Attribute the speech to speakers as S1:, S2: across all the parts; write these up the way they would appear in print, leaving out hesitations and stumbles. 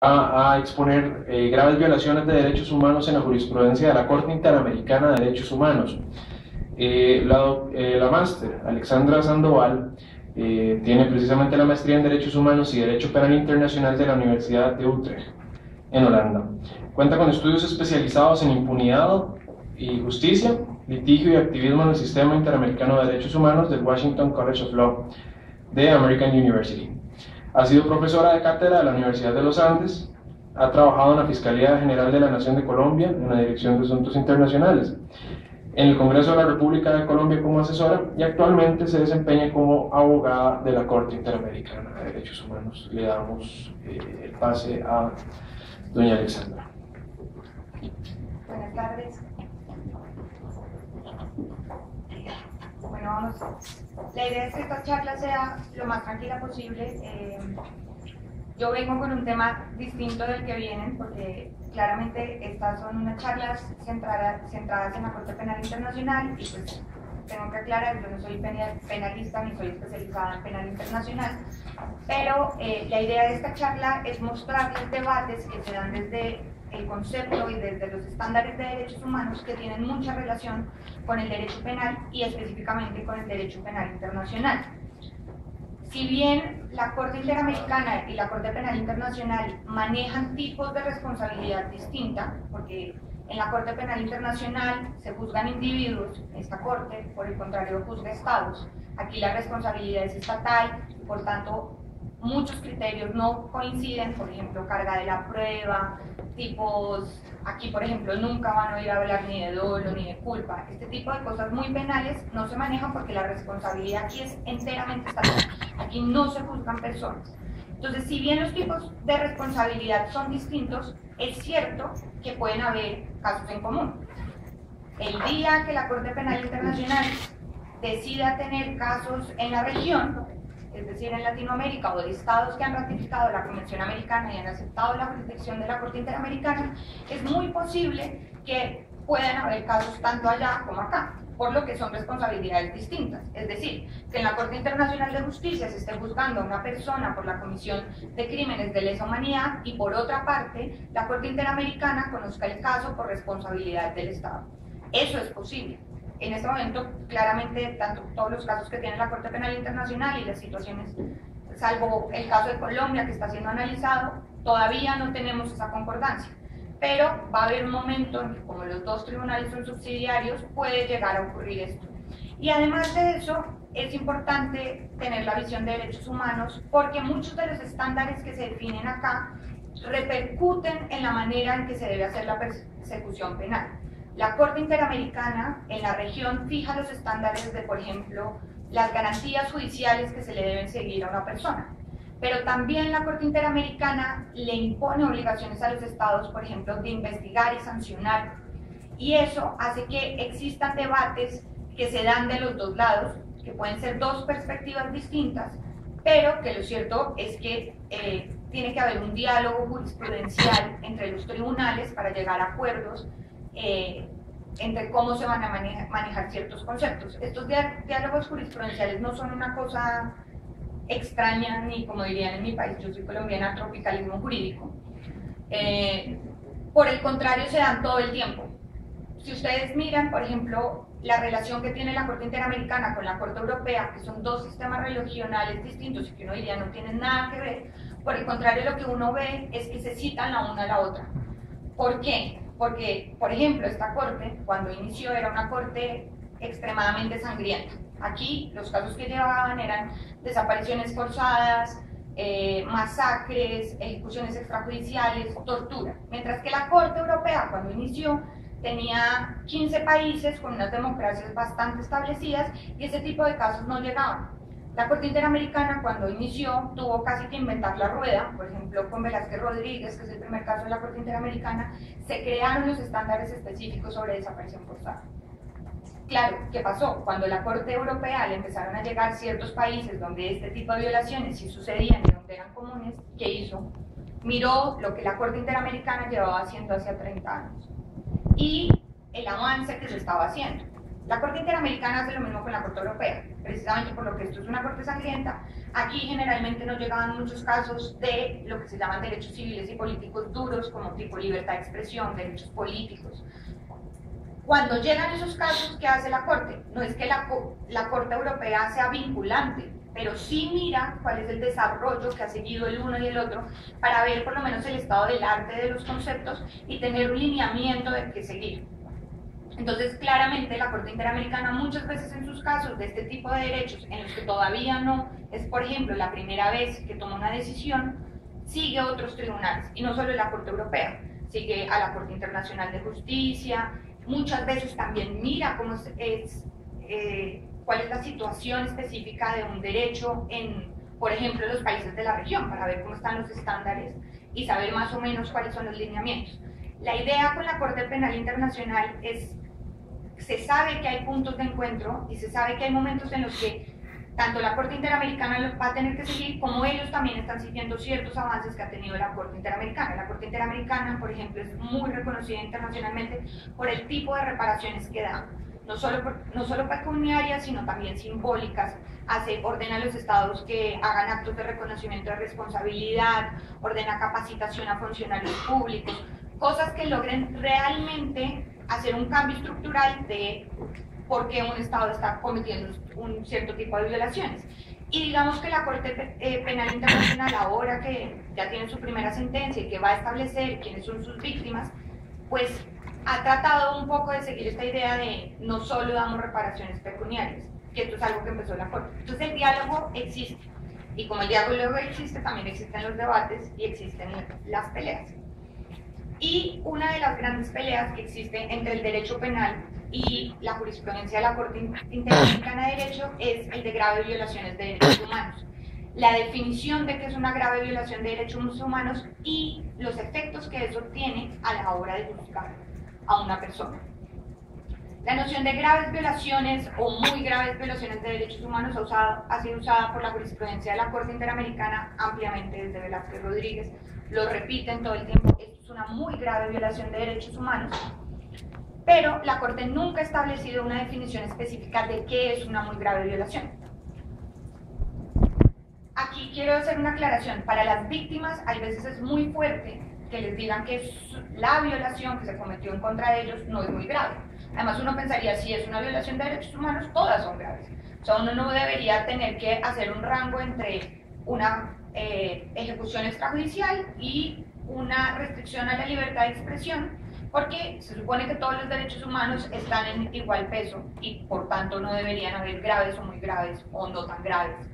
S1: a exponer graves violaciones de derechos humanos en la jurisprudencia de la Corte Interamericana de Derechos Humanos. La máster, Alexandra Sandoval, tiene precisamente la maestría en Derechos Humanos y Derecho Penal Internacional de la Universidad de Utrecht, en Holanda. Cuenta con estudios especializados en impunidad y justicia, litigio y activismo en el Sistema Interamericano de Derechos Humanos del Washington College of Law de American University. Ha sido profesora de cátedra de la Universidad de los Andes, ha trabajado en la Fiscalía General de la Nación de Colombia, en la Dirección de Asuntos Internacionales, en el Congreso de la República de Colombia como asesora y actualmente se desempeña como abogada de la Corte Interamericana de Derechos Humanos. Le damos el pase a doña Alexandra.
S2: Buenas tardes. Bueno, vamos. La idea es que esta charla sea lo más tranquila posible. Yo vengo con un tema distinto del que vienen, porque claramente estas son unas charlas centradas en la Corte Penal Internacional y pues tengo que aclarar, yo no soy penalista ni soy especializada en penal internacional, pero la idea de esta charla es mostrarles debates que se dan desde el concepto y desde los estándares de derechos humanos que tienen mucha relación con el derecho penal y específicamente con el derecho penal internacional. Si bien la Corte Interamericana y la Corte Penal Internacional manejan tipos de responsabilidad distinta, porque en la Corte Penal Internacional se juzgan individuos, esta Corte, por el contrario, juzga estados. Aquí la responsabilidad es estatal, por tanto, muchos criterios no coinciden, por ejemplo, carga de la prueba, tipos, aquí por ejemplo nunca van a oír hablar ni de dolo ni de culpa. Este tipo de cosas muy penales no se manejan porque la responsabilidad aquí es enteramente estatal. Aquí no se juzgan personas. Entonces, si bien los tipos de responsabilidad son distintos, es cierto que pueden haber casos en común. El día que la Corte Penal Internacional decida tener casos en la región, es decir, en Latinoamérica, o de estados que han ratificado la Convención Americana y han aceptado la jurisdicción de la Corte Interamericana, es muy posible que puedan haber casos tanto allá como acá, por lo que son responsabilidades distintas. Es decir, que en la Corte Internacional de Justicia se esté juzgando a una persona por la comisión de crímenes de lesa humanidad y por otra parte, la Corte Interamericana conozca el caso por responsabilidad del Estado. Eso es posible. En este momento, claramente, tanto todos los casos que tiene la Corte Penal Internacional y las situaciones, salvo el caso de Colombia que está siendo analizado, todavía no tenemos esa concordancia. Pero va a haber un momento en que, como los dos tribunales son subsidiarios, puede llegar a ocurrir esto. Y además de eso, es importante tener la visión de derechos humanos porque muchos de los estándares que se definen acá repercuten en la manera en que se debe hacer la persecución penal. La Corte Interamericana en la región fija los estándares de, por ejemplo, las garantías judiciales que se le deben seguir a una persona. Pero también la Corte Interamericana le impone obligaciones a los estados, por ejemplo, de investigar y sancionar. Y eso hace que existan debates que se dan de los dos lados, que pueden ser dos perspectivas distintas, pero que lo cierto es que tiene que haber un diálogo jurisprudencial entre los tribunales para llegar a acuerdos entre cómo se van a manejar ciertos conceptos. Estos diálogos jurisprudenciales no son una cosa extraña, ni como dirían en mi país, yo soy colombiana, tropicalismo jurídico. Por el contrario, se dan todo el tiempo. Si ustedes miran, por ejemplo, la relación que tiene la Corte Interamericana con la Corte Europea, que son dos sistemas regionales distintos y que uno diría no tienen nada que ver, por el contrario, lo que uno ve es que se citan la una a la otra. ¿Por qué? Porque, por ejemplo, esta corte, cuando inició, era una corte extremadamente sangrienta. Aquí los casos que llevaban eran desapariciones forzadas, masacres, ejecuciones extrajudiciales, tortura. Mientras que la Corte Europea, cuando inició, tenía 15 países con unas democracias bastante establecidas y ese tipo de casos no llegaban. La Corte Interamericana, cuando inició, tuvo casi que inventar la rueda. Por ejemplo, con Velázquez Rodríguez, que es el primer caso de la Corte Interamericana, se crearon los estándares específicos sobre desaparición forzada. Claro, ¿qué pasó? Cuando a la Corte Europea le empezaron a llegar ciertos países donde este tipo de violaciones sí sucedían y donde eran comunes, ¿qué hizo? Miró lo que la Corte Interamericana llevaba haciendo hace 30 años y el avance que se estaba haciendo. La Corte Interamericana hace lo mismo con la Corte Europea, precisamente por lo que esto es una corte sangrienta. Aquí generalmente nos llegaban muchos casos de lo que se llaman derechos civiles y políticos duros, como tipo libertad de expresión, derechos políticos. Cuando llegan esos casos, ¿qué hace la Corte? No es que la Corte Europea sea vinculante, pero sí mira cuál es el desarrollo que ha seguido el uno y el otro para ver por lo menos el estado del arte de los conceptos y tener un lineamiento de qué seguir. Entonces, claramente, la Corte Interamericana muchas veces en sus casos de este tipo de derechos, en los que todavía no es, por ejemplo, la primera vez que toma una decisión, sigue a otros tribunales, y no solo la Corte Europea, sigue a la Corte Internacional de Justicia, muchas veces también mira cómo cuál es la situación específica de un derecho en, por ejemplo, los países de la región, para ver cómo están los estándares y saber más o menos cuáles son los lineamientos. La idea con la Corte Penal Internacional es, se sabe que hay puntos de encuentro y se sabe que hay momentos en los que tanto la Corte Interamericana va a tener que seguir, como ellos también están siguiendo ciertos avances que ha tenido la Corte Interamericana. La Corte Interamericana, por ejemplo, es muy reconocida internacionalmente por el tipo de reparaciones que da, no solo pecuniarias, sino también simbólicas. Ordena a los estados que hagan actos de reconocimiento de responsabilidad, ordena capacitación a funcionarios públicos, cosas que logren realmente hacer un cambio estructural de por qué un Estado está cometiendo un cierto tipo de violaciones. Y digamos que la Corte Penal Internacional, ahora que ya tiene su primera sentencia y que va a establecer quiénes son sus víctimas, pues ha tratado un poco de seguir esta idea de no solo damos reparaciones pecuniarias, que esto es algo que empezó la Corte. Entonces el diálogo existe, y como el diálogo existe, también existen los debates y existen las peleas. Y una de las grandes peleas que existe entre el derecho penal y la jurisprudencia de la Corte Interamericana de Derecho es el de graves violaciones de derechos humanos. La definición de qué es una grave violación de derechos humanos y los efectos que eso tiene a la hora de juzgar a una persona. La noción de graves violaciones o muy graves violaciones de derechos humanos ha sido usada por la jurisprudencia de la Corte Interamericana ampliamente desde Velázquez Rodríguez. Lo repiten todo el tiempo, esto es una muy grave violación de derechos humanos, pero la Corte nunca ha establecido una definición específica de qué es una muy grave violación. Aquí quiero hacer una aclaración. Para las víctimas, a veces es muy fuerte que les digan que la violación que se cometió en contra de ellos no es muy grave. Además, uno pensaría, si es una violación de derechos humanos, todas son graves. O sea, uno no debería tener que hacer un rango entre una ejecución extrajudicial y una restricción a la libertad de expresión, porque se supone que todos los derechos humanos están en igual peso y por tanto no deberían haber graves o muy graves o no tan graves.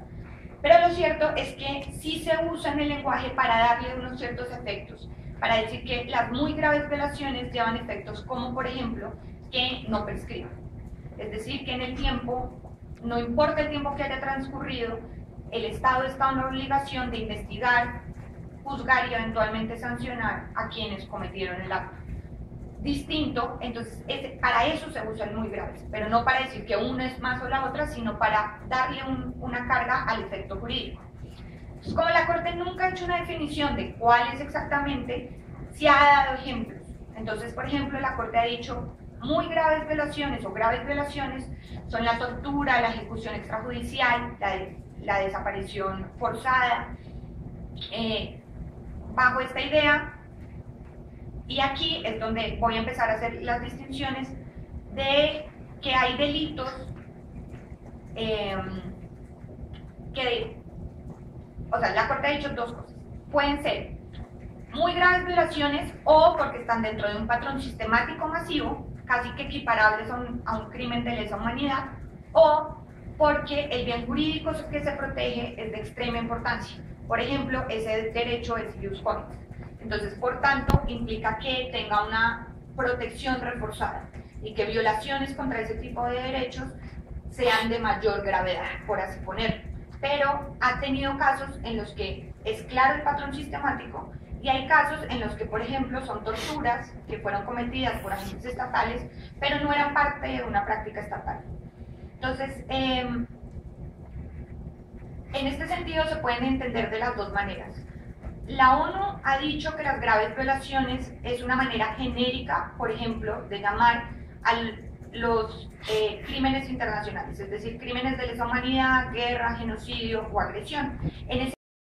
S2: Pero lo cierto es que sí se usa en el lenguaje para darle unos ciertos efectos, para decir que las muy graves violaciones llevan efectos como, por ejemplo, que no prescriban. Es decir, que en el tiempo, no importa el tiempo que haya transcurrido, el Estado está en la obligación de investigar, juzgar y eventualmente sancionar a quienes cometieron el acto. Distinto, entonces para eso se usa el muy graves, pero no para decir que una es más o la otra, sino para darle una carga al efecto jurídico. Entonces, como la Corte nunca ha hecho una definición de cuál es exactamente, se ha dado ejemplos. Entonces, por ejemplo, la Corte ha dicho muy graves violaciones o graves violaciones son la tortura, la ejecución extrajudicial, la desaparición forzada, bajo esta idea. Y aquí es donde voy a empezar a hacer las distinciones de que hay delitos o sea, la Corte ha dicho dos cosas. Pueden ser muy graves violaciones o porque están dentro de un patrón sistemático masivo, casi que equiparables a un crimen de lesa humanidad, o porque el bien jurídico que se protege es de extrema importancia. Por ejemplo, ese derecho es ius cognita. Entonces, por tanto, implica que tenga una protección reforzada y que violaciones contra ese tipo de derechos sean de mayor gravedad, por así ponerlo. Pero ha tenido casos en los que es claro el patrón sistemático y hay casos en los que, por ejemplo, son torturas que fueron cometidas por agentes estatales, pero no eran parte de una práctica estatal. Entonces, en este sentido se pueden entender de las dos maneras. La ONU ha dicho que las graves violaciones es una manera genérica, por ejemplo, de llamar los crímenes internacionales, es decir, crímenes de lesa humanidad, guerra, genocidio o agresión. En ese